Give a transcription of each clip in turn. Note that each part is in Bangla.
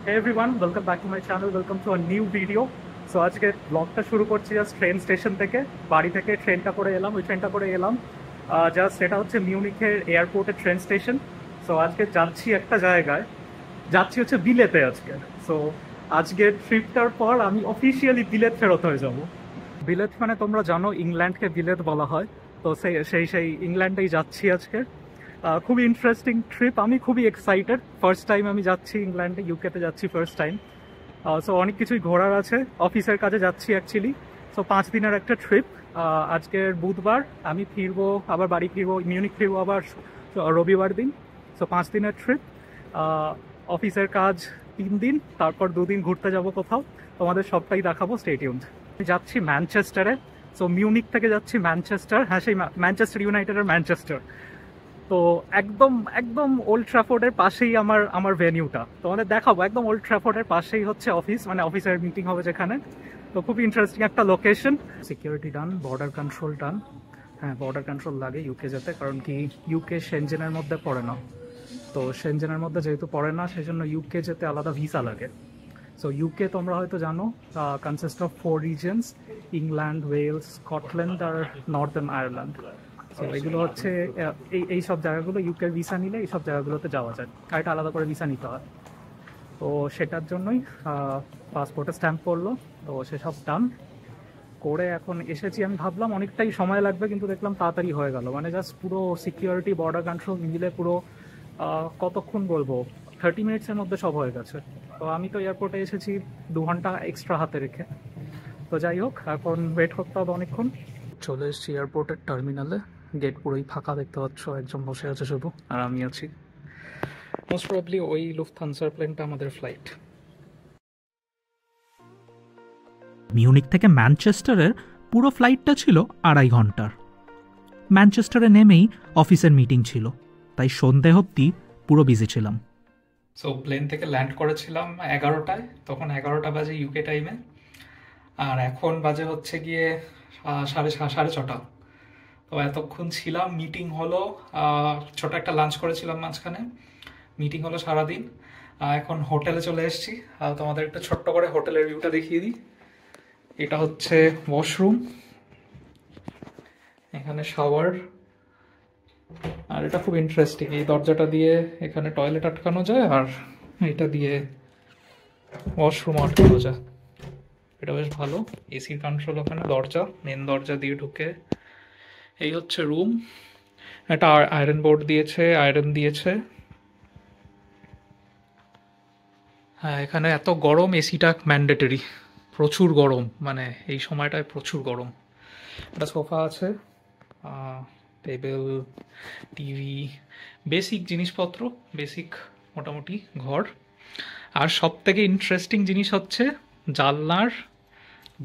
Hey everyone, welcome back to my channel. Welcome to a new video. So আজকে ব্লগটা শুরু করছি জাস্ট ট্রেন স্টেশন থেকে। বাড়ি থেকে ট্রেনটা করে এলাম, ওই ট্রেনটা করে এলাম জাস্ট এটা হচ্ছে মিউনিখের এয়ারপোর্টের ট্রেন স্টেশন। সো আজকে যাচ্ছি একটা জায়গায়, যাচ্ছি হচ্ছে বিলেতে আজকে। সো আজকের ট্রিপটার পর আমি অফিসিয়ালি বিলেত ফেরত হয়ে যাব। বিলেত মানে তোমরা জানো ইংল্যান্ডকে বিলেত বলা হয়। তো সেই ইংল্যান্ডেই যাচ্ছি আজকে। খুবই ইন্টারেস্টিং ট্রিপ, আমি খুবই এক্সাইটেড। ফার্স্ট টাইম আমি যাচ্ছি ইংল্যান্ডে, ইউকেতে যাচ্ছি ফার্স্ট টাইম। সো অনেক কিছুই ঘোরার আছে, অফিসের কাজে যাচ্ছি অ্যাকচুয়ালি। সো 5 দিনের একটা ট্রিপ। আজকের বুধবার, আমি ফিরবো আবার বাড়ি ফিরবো, মিউনিক ফিরবো আবার রবিবার দিন। সো 5 দিনের ট্রিপ। অফিসের কাজ 3 দিন, তারপর 2 দিন ঘুরতে যাব কোথাও, তোমাদের সবটাই দেখাবো, স্টে টিউনড। আমি যাচ্ছি ম্যানচেস্টারে। সো মিউনিক থেকে যাচ্ছি ম্যানচেস্টার, হ্যাঁ সেই ম্যানচেস্টার ইউনাইটেডের ম্যানচেস্টার। তো একদম একদম ওল্ড ট্র্যাফোর্ডের পাশেই আমার আমার ভেনিউটা তোমাদের দেখাবো। একদম ওল্ড ট্র্যাফোর্ডের পাশেই হচ্ছে অফিস, মানে অফিসের মিটিং হবে যেখানে। তো খুবই ইন্টারেস্টিং একটা লোকেশন। সিকিউরিটি ডান, বর্ডার কন্ট্রোল ডান। হ্যাঁ, বর্ডার কন্ট্রোল লাগে ইউকে যেতে, কারণ কি ইউকে সেনজেনের মধ্যে পড়ে না। তো সেনজেনের মধ্যে যেহেতু পড়ে না, সেই জন্য ইউকে যেতে আলাদা ভিসা লাগে। সো ইউকে তোমরা হয়তো জানো consist of 4 regions: England, Wales, Scotland আর নর্দার্ন আয়ারল্যান্ড। সো এগুলো হচ্ছে এই সব জায়গাগুলো ইউকের ভিসা নিলে এই সব জায়গাগুলোতে যাওয়া যায়, আর এটা আলাদা করে ভিসা নিতে হয়। তো সেটার জন্যই পাসপোর্টে স্ট্যাম্প করলো। তো সেসব ডান করে এখন এসেছি। আমি ভাবলাম অনেকটাই সময় লাগবে, কিন্তু দেখলাম তাড়াতাড়ি হয়ে গেল। মানে জাস্ট পুরো সিকিউরিটি, বর্ডার কন্ট্রোল মিলে পুরো কতক্ষণ বলবো, 30 মিনিটসের মধ্যে সব হয়ে গেছে। তো আমি তো এয়ারপোর্টে এসেছি 2 ঘন্টা এক্সট্রা হাতে রেখে। তো যাই হোক, এখন ওয়েট করতে হবে অনেকক্ষণ। চলে এসেছি এয়ারপোর্টের টার্মিনালে। গেট পুরোই ফাঁকা দেখতে পাচ্ছ, একজন বসে আছে শুধু, আর আমি আছি। মোস্ট প্রবাবলি ওই লুফথানসার প্লেনটা আমাদের ফ্লাইট। মিউনিক থেকে ম্যানচেস্টারের পুরো ফ্লাইটটা ছিল 2.5 ঘন্টার। ম্যানচেস্টারে নেমেই অফিসের মিটিং ছিল, তাই সন্ধে অবধি পুরো বিজি ছিলাম। সো প্লেন থেকে ল্যান্ড করেছিলাম 11টায়, তখন 11টা বাজে ইউকে টাইমে। আর এখন বাজে হচ্ছে গিয়ে সাড়ে ছটা। তো এতক্ষণ ছিলাম, মিটিং হলো, ছোট একটা লাঞ্চ করেছিলাম মাঝখানে। মিটিং হলো সারাদিন। এখন হোটেলে চলে এসেছি। তোমাদের একটা ছোট্ট করে হোটেলের ভিউটা দেখিয়ে দিই। এটা হচ্ছে ওয়াশরুম, এখানে শাওয়ার, আর এটা খুব ইন্টারেস্টিং, এই দরজাটা দিয়ে এখানে টয়লেট আটকানো যায়, আর এটা দিয়ে ওয়াশরুম আটকানো যায়। এটা বেশ ভালো। এসির কন্ট্রোল ওখানে, দরজা, মেন দরজা দিয়ে ঢুকে। এই হচ্ছে রুম। একটা আয়রন বোর্ড দিয়েছে, আয়রন দিয়েছে। হ্যাঁ, এখানে এত গরম, এসিটা ম্যান্ডেটরি। প্রচুর গরম, মানে এই সময়টায় প্রচুর গরম। একটা সোফা আছে, টেবিল, টিভি, বেসিক জিনিসপত্র, বেসিক মোটামুটি ঘর। আর সব থেকে ইন্টারেস্টিং জিনিস হচ্ছে জানলার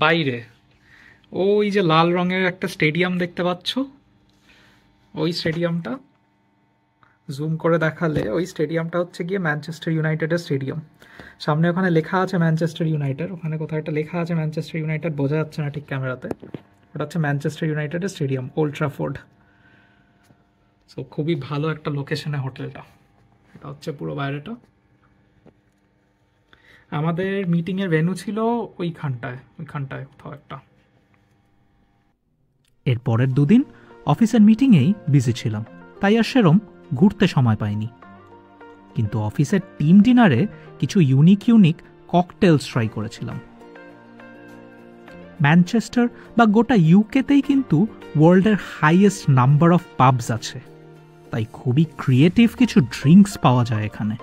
বাইরে ওই যে লাল রঙের একটা স্টেডিয়াম দেখতে পাচ্ছ, ওই স্টেডিয়ামটা জুম করে দেখালে ওই স্টেডিয়ামটা হচ্ছে গিয়ে ম্যানচেস্টার ইউনাইটেডের স্টেডিয়াম। সামনে ওখানে লেখা আছে ম্যানচেস্টার ইউনাইটেড, ওখানে কোথাও একটা লেখা আছে ম্যানচেস্টার ইউনাইটেড, বোঝা যাচ্ছে না ঠিক ক্যামেরাতে। ওটা হচ্ছে ম্যানচেস্টার ইউনাইটেডের স্টেডিয়াম, ওল্ড ট্রাফোর্ড। সো খুবই ভালো একটা লোকেশনে হোটেলটা। এটা হচ্ছে পুরো বাইরেটা। আমাদের মিটিংয়ের ভেন্যু ছিল ওইখানটায় কোথাও একটা। এর পরের 2 দিন অফিসের মিটিংয়েই বিজি ছিলাম, তাই আর সেরম ঘুরতে সময় পাইনি। কিন্তু অফিসের টিম ডিনারে কিছু ইউনিক ককটেলস ট্রাই করেছিলাম। ম্যানচেস্টার বা গোটা ইউকেতেই কিন্তু ওয়ার্ল্ডের হাইয়েস্ট নাম্বার অফ পাবস আছে, তাই খুবই ক্রিয়েটিভ কিছু ড্রিঙ্কস পাওয়া যায় এখানে।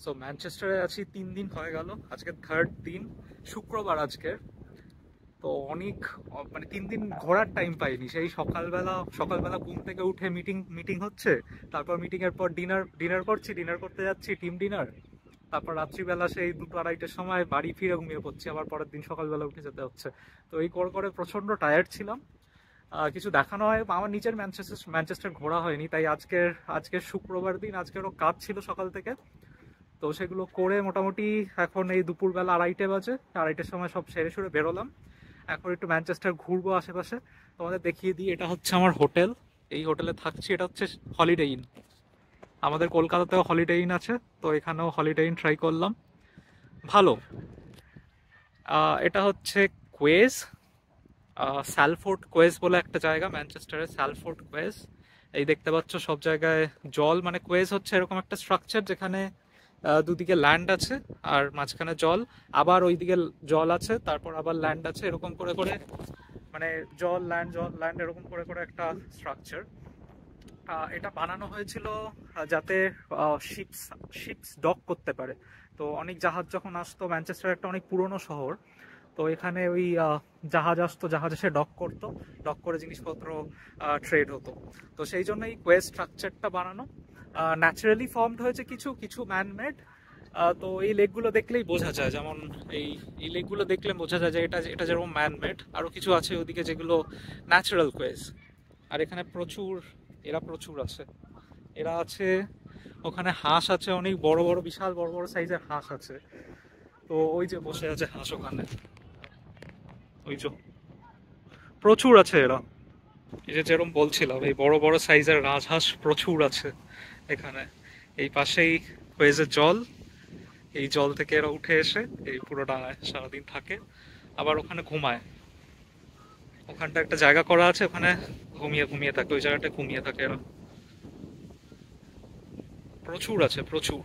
সো ম্যানচেস্টারে আছি 3 দিন হয়ে গেল, আজকে থার্ড দিন, শুক্রবার আজকে। তো অনেক মানে 3 দিন ঘোরার টাইম পাইনি। সেই সকালবেলা ঘুম থেকে উঠে মিটিং হচ্ছে, তারপর মিটিংয়ের পর ডিনার করতে যাচ্ছি, টিম ডিনার। তারপর রাত্রিবেলা সেই 2-2:30টার সময় বাড়ি ফিরে ঘুমিয়ে পড়ছি, আবার পরের দিন সকালবেলা উঠে যেতে হচ্ছে। তো এই করে প্রচণ্ড টায়ার্ড ছিলাম। কিছু দেখানো হয়। আমার নিজের ম্যানচেস্টার ঘোরা হয়নি, তাই আজকের শুক্রবার দিন, আজকেরও কাজ ছিল সকাল থেকে, তো সেগুলো করে মোটামুটি এখন এই দুপুরবেলা 2:30 বাজে, 2:30টার সময় সব সেরে সুরে বেরোলাম। এখন একটু ম্যানচেস্টার ঘুরবো আশেপাশে, তোমাদের দেখিয়ে দিই। এটা হচ্ছে আমার হোটেল, এই হোটেলে থাকছি। এটা হচ্ছে হলিডে ইন, আমাদের কলকাতাতেও হলিডে ইন আছে, তো এখানেও হলিডে ইন ট্রাই করলাম, ভালো। এটা হচ্ছে কোয়েজ, স্যালফোর্ড কোয়েজ বলে একটা জায়গা, ম্যানচেস্টারের স্যালফোর্ড কোয়েজ। এই দেখতে পাচ্ছ সব জায়গায় জল, মানে কোয়েজ হচ্ছে এরকম একটা স্ট্রাকচার যেখানে দুদিকে ল্যান্ড আছে আর মাঝখানে জল, আবার ওইদিকে জল আছে, তারপর আবার ল্যান্ড আছে, এরকম করে করে, মানে জল ল্যান্ড এরকম করে করে একটা স্ট্রাকচার। এটা বানানো হয়েছিল যাতে শিপস ডক করতে পারে। তো অনেক জাহাজ যখন আসতো, ম্যানচেস্টার একটা অনেক পুরনো শহর, তো এখানে ওই জাহাজ আসতো, জাহাজ এসে ডক করে জিনিসপত্র ট্রেড হতো। তো সেই জন্য এই কোয়েজ স্ট্রাকচারটা বানানো, ন্যাচারালি ফর্মড হয়েছে, কিছু কিছু ম্যানমেড। তো এই লেকগুলো দেখলেই বোঝা যায়, যেমন এই লেকগুলো দেখলে বোঝা যায় যে এটা যেরকম ম্যানমেড। আরও কিছু আছে ওদিকে যেগুলো ন্যাচারাল কোয়েজ। আর এখানে প্রচুর আছে, এরা আছে। ওখানে হাঁস আছে, অনেক বড় বড়, বিশাল বড় বড় সাইজের হাঁস আছে। তো ওই যে বসে আছে হাঁস ওখানে, ওই যে প্রচুর আছে এরা। এই যে যেরকম বলছিলাম, এই বড় বড় সাইজের রাজহাঁস প্রচুর আছে এখানে। এই পাশেই কোয়েজের জল, এই জল থেকে এরা উঠে এসে এই পুরো ডাঙায় সারাদিন থাকে, আবার ওখানে ঘুমায়। ওখানটা একটা জায়গা করা আছে, ওখানে ঘুমিয়ে থাকে, ওই জায়গাটা ঘুমিয়ে থাকে এরা। প্রচুর আছে, প্রচুর।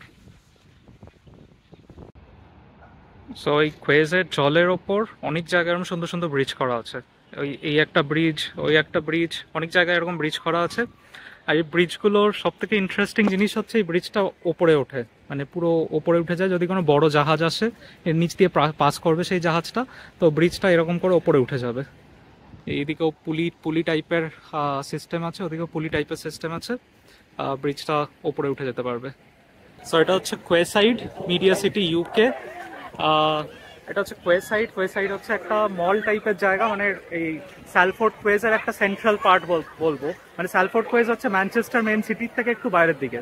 সো এই কোয়েজের জলের ওপর অনেক জায়গায় এরকম সুন্দর সুন্দর ব্রিজ করা আছে। এই একটা ব্রিজ, ওই একটা ব্রিজ, অনেক জায়গায় এরকম ব্রিজ করা আছে। আর এই ব্রিজগুলোর সব থেকে ইন্টারেস্টিং জিনিস হচ্ছে এই ব্রিজটা ওপরে ওঠে, মানে পুরো ওপরে উঠে যায়। যদি কোনো বড় জাহাজ আসে, এর নিচ দিয়ে পাস করবে সেই জাহাজটা, তো ব্রিজটা এরকম করে ওপরে উঠে যাবে। এইদিকেও পুলি টাইপের সিস্টেম আছে, ওদিকেও পুলি টাইপের সিস্টেম আছে, ব্রিজটা ওপরে উঠে যেতে পারবে। সো এটা হচ্ছে কোয়েসাইড, মিডিয়া সিটি, ইউকে। এটা হচ্ছে কোয়েসাইড হচ্ছে একটা মল টাইপের জায়গা, মানে এই স্যালফোর্ড কোয়েজের একটা সেন্ট্রাল পার্ট বলবো। মানে স্যালফোর্ড কোয়েজ হচ্ছে ম্যানচেস্টার মেন সিটির থেকে একটু বাইরের দিকে।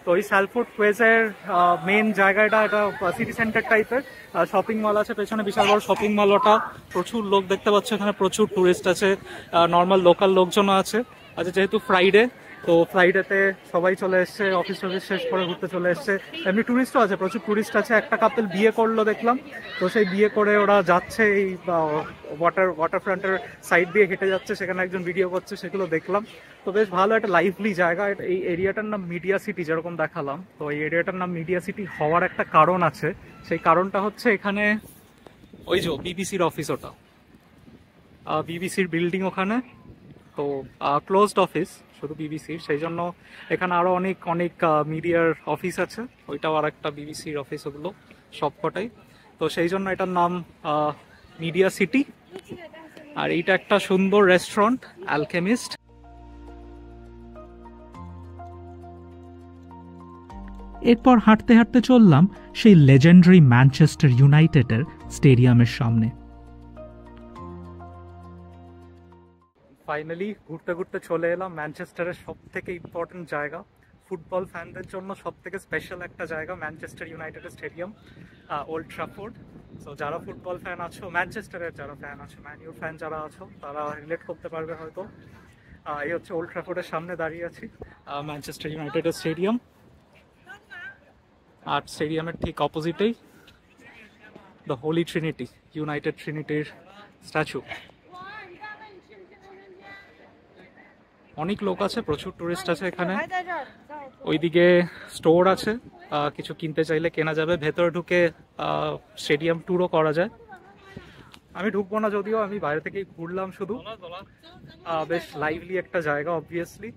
তো এই স্যালফোর্ড কোয়েজের মেন জায়গাটা, এটা সিটি সেন্টার টাইপের, শপিং মল আছে পেছনে, বিশাল বড় শপিং মল। ওটা প্রচুর লোক দেখতে পাচ্ছ এখানে, প্রচুর টুরিস্ট আছে, নর্মাল লোকাল লোকজনও আছে। আচ্ছা, যেহেতু ফ্রাইডে, তো ফ্রাইডেতে সবাই চলে এসছে, অফিস শেষ করে ঘুরতে চলে এসছে। এমনি টুরিস্টও আছে, প্রচুর টুরিস্ট আছে। একটা কাপল বিয়ে করলো দেখলাম, তো সেই বিয়ে করে ওরা যাচ্ছে এই ওয়াটার ফ্রন্টের সাইড দিয়ে হেঁটে যাচ্ছে, সেখানে একজন ভিডিও করছে, সেগুলো দেখলাম। তো বেশ ভালো একটা লাইভলি জায়গা। এই এরিয়াটার নাম মিডিয়া সিটি, যেরকম দেখালাম। তো এই এরিয়াটার নাম মিডিয়া সিটি হওয়ার একটা কারণ আছে। সেই কারণটা হচ্ছে এখানে ওই যে বিবিসির অফিস, ওটা বিবিসির বিল্ডিং ওখানে, তো ক্লোজড অফিস শুধু বিবিসির, সেই জন্য এখানে আরো অনেক অনেক মিডিয়ার অফিস আছে। ওইটাও আর একটা বিবিসির অফিস, ওগুলো সবকটাই। তো সেই জন্য এটার নাম মিডিয়া সিটি। আর এইটা একটা সুন্দর রেস্টুরেন্ট, অ্যালকেমিস্ট। এরপর হাঁটতে হাঁটতে চললাম সেই লেজেন্ডারি ম্যানচেস্টার ইউনাইটেডের স্টেডিয়ামের সামনে। ফাইনালি ঘুরতে ঘুরতে চলে এলাম ম্যানচেস্টারের সব থেকে ইম্পর্টেন্ট জায়গা, ফুটবল ফ্যানদের জন্য সব থেকে স্পেশাল একটা জায়গা, ম্যানচেস্টার ইউনাইটেডের স্টেডিয়াম, ওল্ড ট্রাফোর্ড। সো যারা ফুটবল ফ্যান আছো, ম্যানচেস্টারের যারা ফ্যান আছো, ম্যান ইউর ফ্যান যারা আছো, তারা রিলেট করতে পারবে হয়তো। এই হচ্ছে ওল্ড ট্রাফোর্ডের সামনে দাঁড়িয়ে আছি, ম্যানচেস্টার ইউনাইটেডের স্টেডিয়াম। আর স্টেডিয়ামের ঠিক অপোজিটেই দ্য হোলি ট্রিনিটি, ইউনাইটেড ট্রিনিটির স্ট্যাচু। অনেক লোক আছে, প্রচুর টুরিস্ট আছে এখানে। ওইদিকে স্টোর আছে, কিছু কিনতে চাইলে কেনা যাবে। ভেতরে ঢুকে স্টেডিয়াম ট্যুরও করা যায়। আমি ঢুকবো না যদিও, আমি বাইরে থেকেই ঘুরলাম শুধু। বেশ লাইভলি একটা জায়গা অবভিয়াসলি।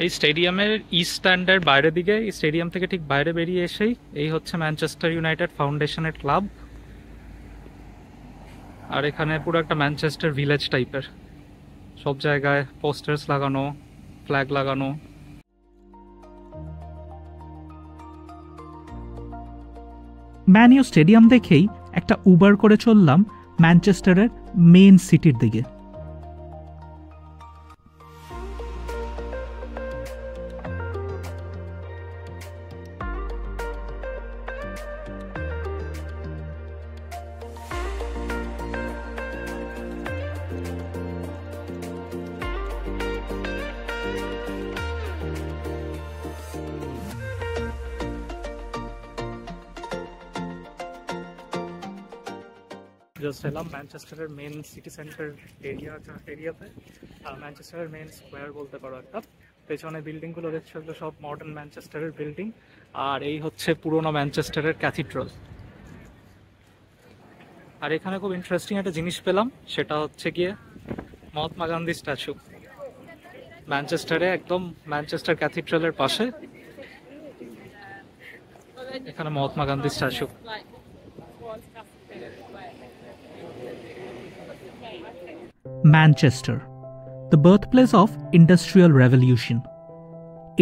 এই স্টেডিয়ামের ইস্ট স্ট্যান্ডের বাইরের দিকে, এই স্টেডিয়াম থেকে ঠিক বাইরে বেরিয়ে এসেই এই হচ্ছে ম্যানচেস্টার ইউনাইটেড ফাউন্ডেশনের ক্লাব। আর এখানে পুরো একটা ম্যানচেস্টার ভিলেজ টাইপের, সব জায়গায় পোস্টার্স লাগানো, ফ্ল্যাগ লাগানো। ম্যান ইউ স্টেডিয়াম দেখেই একটা উবার করে চললাম ম্যানচেস্টারের মেইন সিটির দিকে। জাস্ট এলাম ম্যানচেস্টারের মেন সিটি সেন্টার এরিয়াতে, ম্যানচেস্টারের মেন স্কোয়ার বলতে পারো একটা। পেছনে বিল্ডিংগুলো দেখছো এগুলো সব মডার্ন ম্যানচেস্টারের বিল্ডিং, আর এই হচ্ছে পুরোনো ম্যানচেস্টারের ক্যাথিড্রাল। আর এখানে খুব ইন্টারেস্টিং একটা জিনিস পেলাম, সেটা হচ্ছে গিয়ে মহাত্মা গান্ধী স্ট্যাচু ম্যানচেস্টারে, একদম ম্যানচেস্টার ক্যাথিড্রালের পাশে এখানে Mahatma Gandhi statue. Manchester, the birthplace of industrial revolution.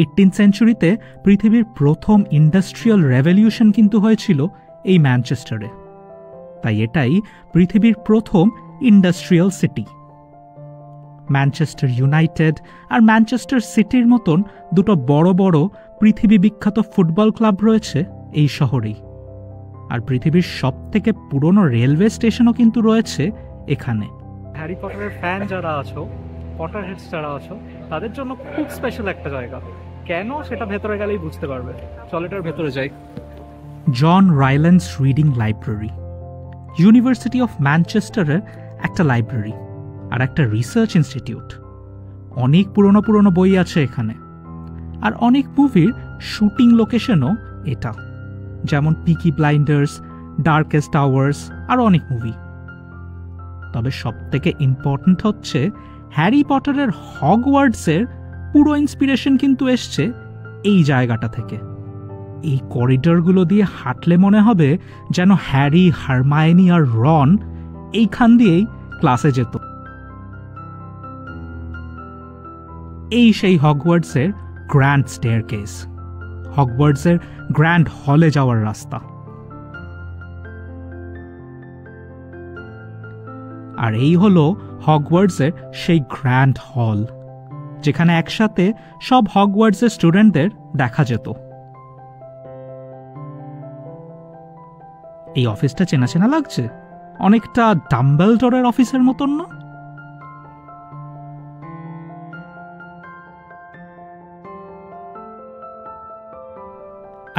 18th সেঞ্চুরিতে পৃথিবীর প্রথম ইন্ডাস্ট্রিয়াল রেভলিউশন কিন্তু হয়েছিল এই ম্যানচেস্টারে, তাই এটাই পৃথিবীর প্রথম ইন্ডাস্ট্রিয়াল সিটি। ম্যানচেস্টার ইউনাইটেড আর ম্যানচেস্টার সিটির মতন দুটো বড় বড় পৃথিবী বিখ্যাত ফুটবল ক্লাব রয়েছে এই শহরেই, আর পৃথিবীর সবথেকে পুরনো রেলওয়ে স্টেশনও কিন্তু রয়েছে এখানে। হ্যারি পটারের ফ্যান যারা আছো, পটার হেডস যারা আছো, তাদের জন্য খুব স্পেশাল একটা জায়গা। কেন সেটা ভেতরে গেলেই বুঝতে পারবে। চল এটার ভেতরে যাই। জন রাইল্যান্ডস রিডিং লাইব্রেরি, ইউনিভার্সিটি অফ ম্যানচেস্টারের একটা লাইব্রেরি আর একটা রিসার্চ ইনস্টিটিউট। অনেক পুরনো পুরনো বই আছে এখানে, আর অনেক মুভির শুটিং লোকেশনও এটা, যেমন পিকি ব্লাইন্ডার্স, ডার্কেস্ট আওয়ার্স আর অনেক মুভি। তবে সবথেকে ইম্পর্ট্যান্ট হচ্ছে হ্যারি পটারের হগওয়ার্টসের পুরো ইন্সপিরেশন কিন্তু এসছে এই জায়গাটা থেকে। এই করিডরগুলো দিয়ে হাঁটলে মনে হবে যেন হ্যারি, হারমায়োনি আর রন এইখান দিয়েই ক্লাসে যেত। এই সেই হগওয়ার্টসের গ্র্যান্ড স্টেয়ারকেস, হগওয়ার্টসের গ্র্যান্ড হলে যাওয়ার রাস্তা। আর এই হলো হগওয়ার্টসের সেই গ্র্যান্ড হল, যেখানে একসাথে সব হগওয়ার্টসের স্টুডেন্টদের দেখা যেত। এই অফিসটা চেনা চেনা লাগছে, অনেকটা ডাম্বেলডরের অফিসের মতন না?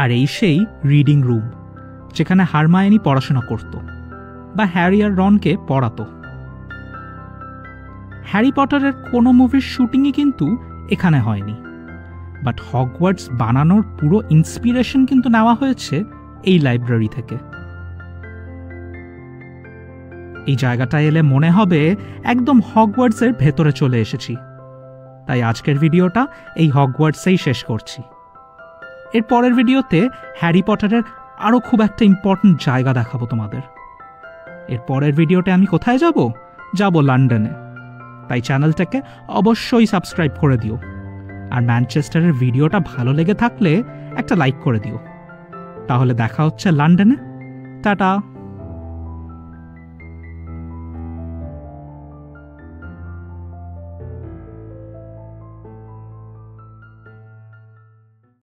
আর এই সেই রিডিং রুম, যেখানে হারমায়োনি পড়াশোনা করত বা হ্যারি আর রনকে পড়াতো। হ্যারি পটারের কোনো মুভির শুটিংই কিন্তু এখানে হয়নি, বাট হগওয়ার্টস বানানোর পুরো ইন্সপিরেশন কিন্তু নেওয়া হয়েছে এই লাইব্রেরি থেকে। এই জায়গাটা এলে মনে হবে একদম হগওয়ার্টসের ভেতরে চলে এসেছি। তাই আজকের ভিডিওটা এই হগওয়ার্টসেই শেষ করছি। এর পরের ভিডিওতে হ্যারি পটারের আরও খুব একটা ইম্পর্ট্যান্ট জায়গা দেখাবো তোমাদের। এর পরের ভিডিওতে আমি কোথায় যাব লন্ডনে। তাই চ্যানেলটাকে অবশ্যই সাবস্ক্রাইব করে দিও, আর ম্যানচেস্টারের ভিডিওটা ভালো লেগে থাকলে একটা লাইক করে দিও। তাহলে দেখা হচ্ছে লন্ডনে। টাটা।